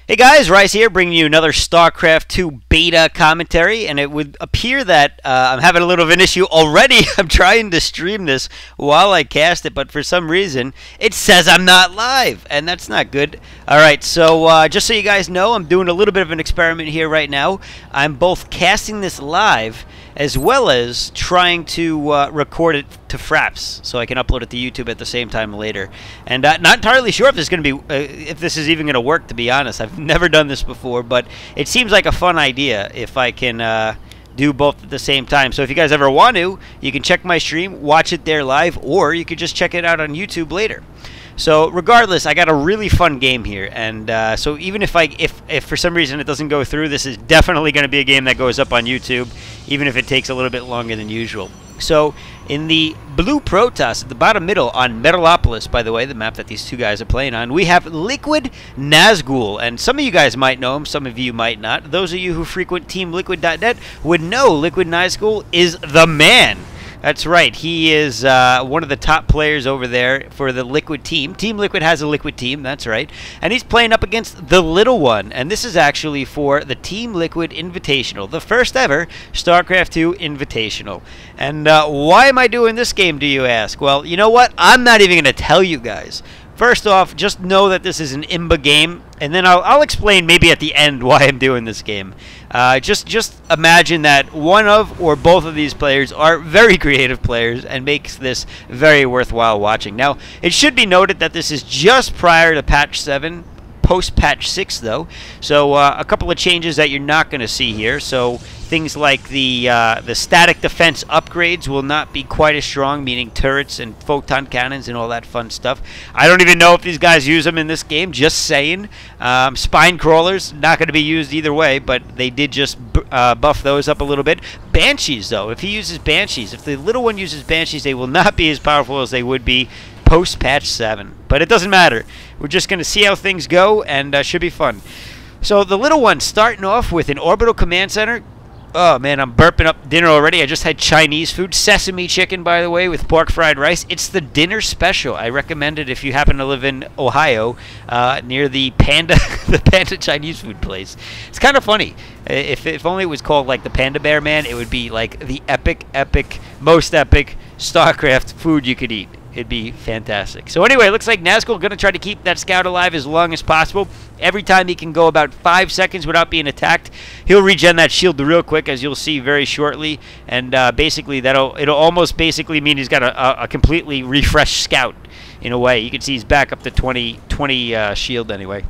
Hey guys, Rice here, bringing you another StarCraft 2 beta commentary, and it would appear that I'm having a little of an issue already. I'm trying to stream this while I cast it, but for some reason, it says I'm not live, and that's not good. Alright, so just so you guys know, I'm doing a little bit of an experiment here right now. I'm both casting this live, as well as trying to record it to Fraps, so I can upload it to YouTube at the same time later. And not entirely sure if this is going to be, if this is even going to work. To be honest, I've never done this before, but it seems like a fun idea if I can do both at the same time. So if you guys ever want to, you can check my stream, watch it there live, or you could just check it out on YouTube later. So regardless, I got a really fun game here, and so even if for some reason it doesn't go through, this is definitely going to be a game that goes up on YouTube, even if it takes a little bit longer than usual. So in the blue Protoss at the bottom middle on Metalopolis, by the way, the map that these two guys are playing on, we have Liquid Nazgul, and some of you guys might know him, some of you might not. Those of you who frequent TeamLiquid.net would know Liquid Nazgul is the man. That's right. He is one of the top players over there for the Liquid team. Team Liquid has a Liquid team, that's right. And he's playing up against TheLittleOne. And this is actually for the Team Liquid Invitational, the first ever StarCraft 2 Invitational. And why am I doing this game, do you ask? Well, you know what? I'm not even going to tell you guys. First off, just know that this is an IMBA game, and then I'll explain maybe at the end why I'm doing this game. Just imagine that one of or both of these players are very creative players and makes this very worthwhile watching. Now, it should be noted that this is just prior to Patch 7, post-Patch 6 though, so a couple of changes that you're not going to see here. So things like the static defense upgrades will not be quite as strong, meaning turrets and photon cannons and all that fun stuff. I don't even know if these guys use them in this game, just saying. Spine crawlers, not going to be used either way, but they did just buff those up a little bit. Banshees, though, if he uses Banshees, if the little one uses Banshees, they will not be as powerful as they would be post-Patch 7. But it doesn't matter. We're just going to see how things go, and should be fun. So the little one starting off with an orbital command center. Oh, man, I'm burping up dinner already. I just had Chinese food. Sesame chicken, by the way, with pork fried rice. It's the dinner special. I recommend it if you happen to live in Ohio, near the Panda the Panda Chinese food place. It's kind of funny. If only it was called, like, the Panda Bear Man, it would be, like, the most epic StarCraft food you could eat. It'd be fantastic. So anyway, it looks like Nazgul going to try to keep that scout alive as long as possible. Every time he can go about 5 seconds without being attacked, he'll regen that shield real quick, as you'll see very shortly. And basically, it'll almost basically mean he's got a completely refreshed scout in a way. You can see he's back up to 20 shield anyway.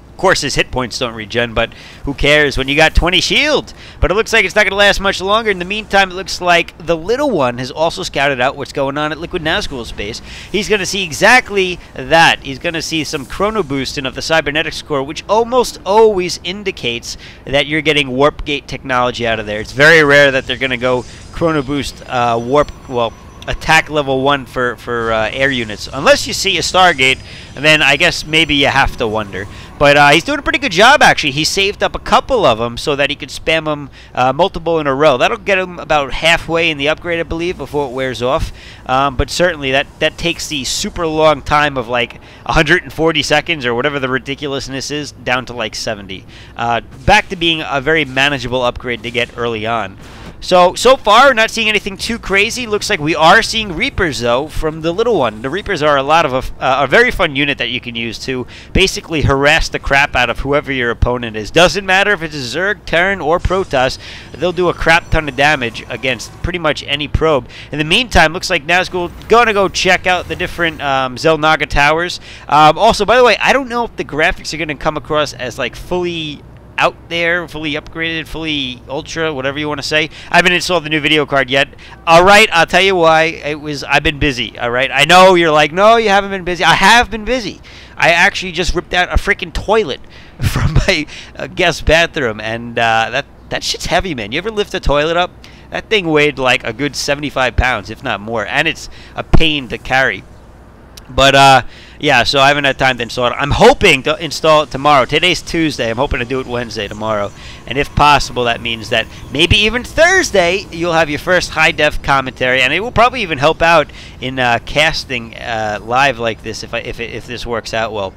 Of course, his hit points don't regen, but who cares when you got 20 shield? But it looks like it's not going to last much longer. In the meantime, it looks like the little one has also scouted out what's going on at Liquid Nazgul's base. He's going to see exactly that. He's going to see some chrono boosting of the cybernetics core, which almost always indicates that you're getting warp gate technology out of there. It's very rare that they're going to go chrono boost attack level 1 for air units. Unless you see a Stargate, then I guess maybe you have to wonder. But he's doing a pretty good job, actually. He saved up a couple of them so that he could spam them multiple in a row. That'll get him about halfway in the upgrade, I believe, before it wears off. But certainly that takes the super long time of like 140 seconds or whatever the ridiculousness is down to like 70. Back to being a very manageable upgrade to get early on. So far, not seeing anything too crazy. Looks like we are seeing Reapers, though, from the little one. The Reapers are a very fun unit that you can use to basically harass the crap out of whoever your opponent is. Doesn't matter if it's a Zerg, Terran, or Protoss. They'll do a crap ton of damage against pretty much any probe. In the meantime, looks like Nazgul going to go check out the different Xel'Naga towers. Also, by the way, I don't know if the graphics are going to come across as like fully out there, fully upgraded, fully ultra, whatever you want to say. I haven't installed the new video card yet. Alright, I'll tell you why. I've been busy, alright? I know you're like, no, you haven't been busy. I have been busy. I actually just ripped out a freaking toilet from my guest bathroom, and that shit's heavy, man. You ever lift a toilet up? That thing weighed like a good 75 pounds, if not more, and it's a pain to carry. But yeah, so I haven't had time to install it. I'm hoping to install it tomorrow. Today's Tuesday. I'm hoping to do it Wednesday tomorrow. And if possible, that means that maybe even Thursday, you'll have your first high-def commentary. And it will probably even help out in casting live like this if this works out well.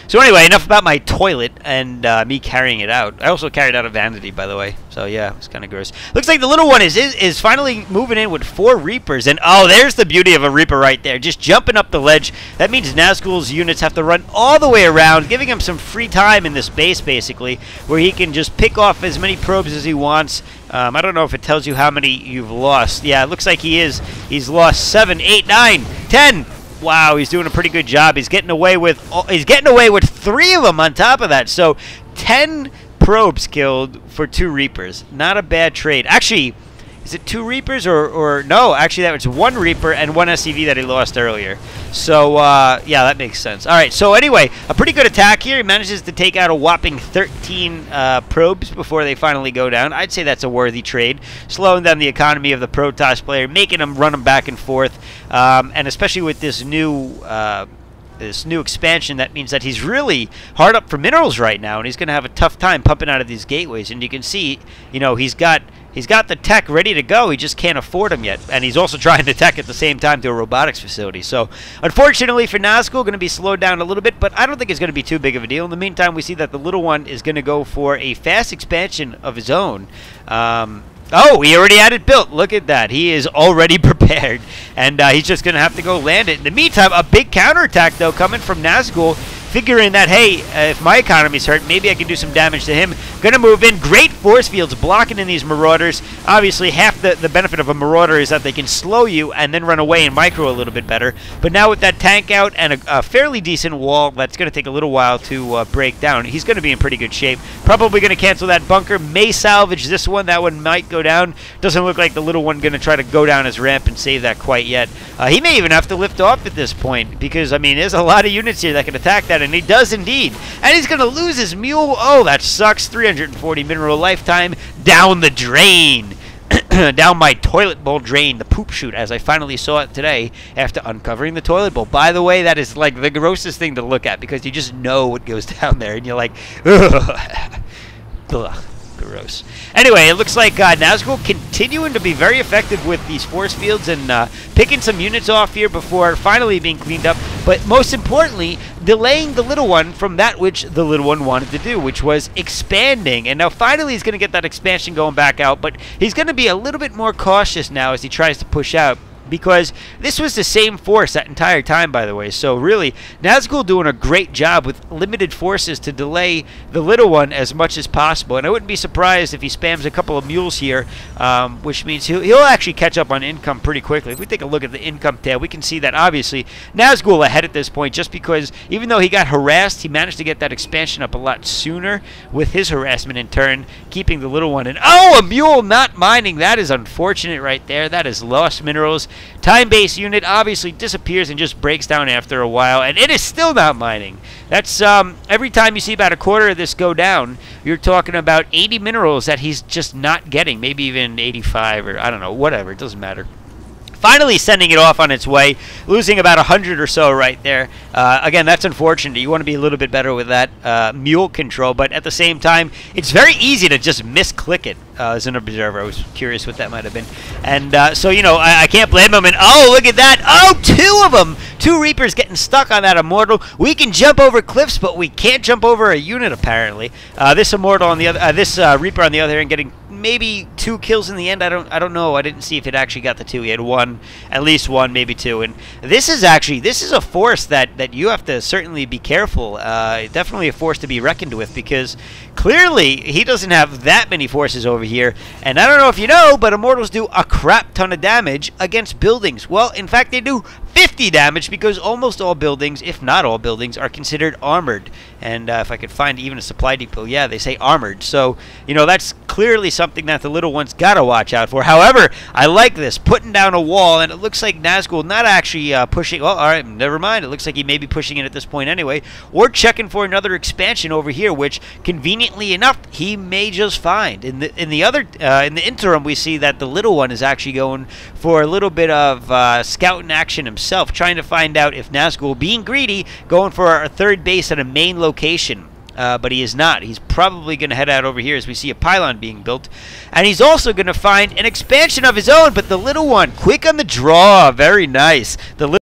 So anyway, enough about my toilet and me carrying it out. I also carried out a vanity, by the way. So yeah, it's kind of gross. Looks like the little one is finally moving in with 4 Reapers. And oh, there's the beauty of a Reaper right there. Just jumping up the ledge. That means Nazgul's units have to run all the way around, giving him some free time in this base, basically, where he can just pick off as many probes as he wants. I don't know if it tells you how many you've lost. Yeah, it looks like he's lost 7, 8, 9, 10. Wow, he's doing a pretty good job. He's getting away with 3 of them on top of that. So 10 probes killed for 2 Reapers. Not a bad trade. Actually, is it 2 Reapers or no? Actually, that was 1 Reaper and 1 SCV that he lost earlier. So yeah, that makes sense. All right. So anyway, a pretty good attack here. He manages to take out a whopping 13 probes before they finally go down. I'd say that's a worthy trade, slowing down the economy of the Protoss player, making him run them back and forth, and especially with this new expansion, that means that he's really hard up for minerals right now, and he's going to have a tough time pumping out of these gateways. And you can see, you know, he's got the tech ready to go. He just can't afford them yet, and he's also trying to tech at the same time to a robotics facility. So unfortunately for Nazgul, going to be slowed down a little bit, but I don't think it's going to be too big of a deal. In the meantime, we see that the little one is going to go for a fast expansion of his own. Oh, he already had it built. Look at that. He is already prepared, and he's just going to have to go land it. In the meantime, a big counterattack, though, coming from Nazgul, figuring that, hey, if my economy's hurt, maybe I can do some damage to him. Going to move in. Great force fields blocking in these Marauders. Obviously, half the benefit of a Marauder is that they can slow you and then run away and micro a little bit better. But now with that tank out and a fairly decent wall, that's going to take a little while to break down. He's going to be in pretty good shape. Probably going to cancel that bunker. May salvage this one. That one might go down. Doesn't look like the little one going to try to go down his ramp and save that quite yet. He may even have to lift off at this point because, I mean, there's a lot of units here that can attack that, and he does indeed. And he's going to lose his mule. Oh, that sucks. 340 mineral lifetime down the drain. Down my toilet bowl drain, the poop chute, as I finally saw it today after uncovering the toilet bowl. By the way, that is like the grossest thing to look at because you just know what goes down there, and you're like, ugh. Ugh. Gross. Anyway, it looks like Nazgul continuing to be very effective with these force fields and picking some units off here before finally being cleaned up, but most importantly, delaying the little one from that which the little one wanted to do, which was expanding. And now finally he's going to get that expansion going back out, but he's going to be a little bit more cautious now as he tries to push out, because this was the same force that entire time, by the way. So really, Nazgul doing a great job with limited forces to delay the little one as much as possible. And I wouldn't be surprised if he spams a couple of mules here, which means he'll actually catch up on income pretty quickly. If we take a look at the income tab, we can see that obviously Nazgul ahead at this point, just because even though he got harassed, he managed to get that expansion up a lot sooner with his harassment in turn, keeping the little one in. Oh, a mule not mining. That is unfortunate right there. That is lost minerals. Time-based unit obviously disappears and just breaks down after a while, and it is still not mining. That's every time you see about a quarter of this go down, you're talking about 80 minerals that he's just not getting, maybe even 85 or I don't know, whatever, it doesn't matter. Finally sending it off on its way, losing about 100 or so right there. Again, that's unfortunate. You want to be a little bit better with that mule control, but at the same time, it's very easy to just misclick it. As an observer, I was curious what that might have been. And so, you know, I can't blame him. And oh, look at that. Oh, 2 of them. 2 Reapers getting stuck on that Immortal. We can jump over cliffs, but we can't jump over a unit, apparently. This Immortal on the other, this Reaper on the other hand getting maybe 2 kills in the end. I don't know. I didn't see if it actually got the 2. He had 1, at least 1, maybe 2. And this is a force that you have to certainly be careful. Definitely a force to be reckoned with, because clearly he doesn't have that many forces over here. And I don't know if you know, but Immortals do a crap ton of damage against buildings. Well, in fact, they do 50 damage because almost all buildings, if not all buildings, are considered armored. And if I could find even a supply depot, yeah, they say armored. So, you know, that's clearly something that the little one's got to watch out for. However, I like this, putting down a wall, and it looks like Nazgul not actually pushing. Well, all right, never mind. It looks like he may be pushing it at this point anyway, or checking for another expansion over here, which conveniently enough he may just find. In the interim, we see that the little one is actually going for a little bit of scouting action himself, trying to find out if Nazgul, being greedy, going for a third base at a main location. But he is not. He's probably going to head out over here as we see a pylon being built. And he's also going to find an expansion of his own, but the little one, quick on the draw. Very nice. The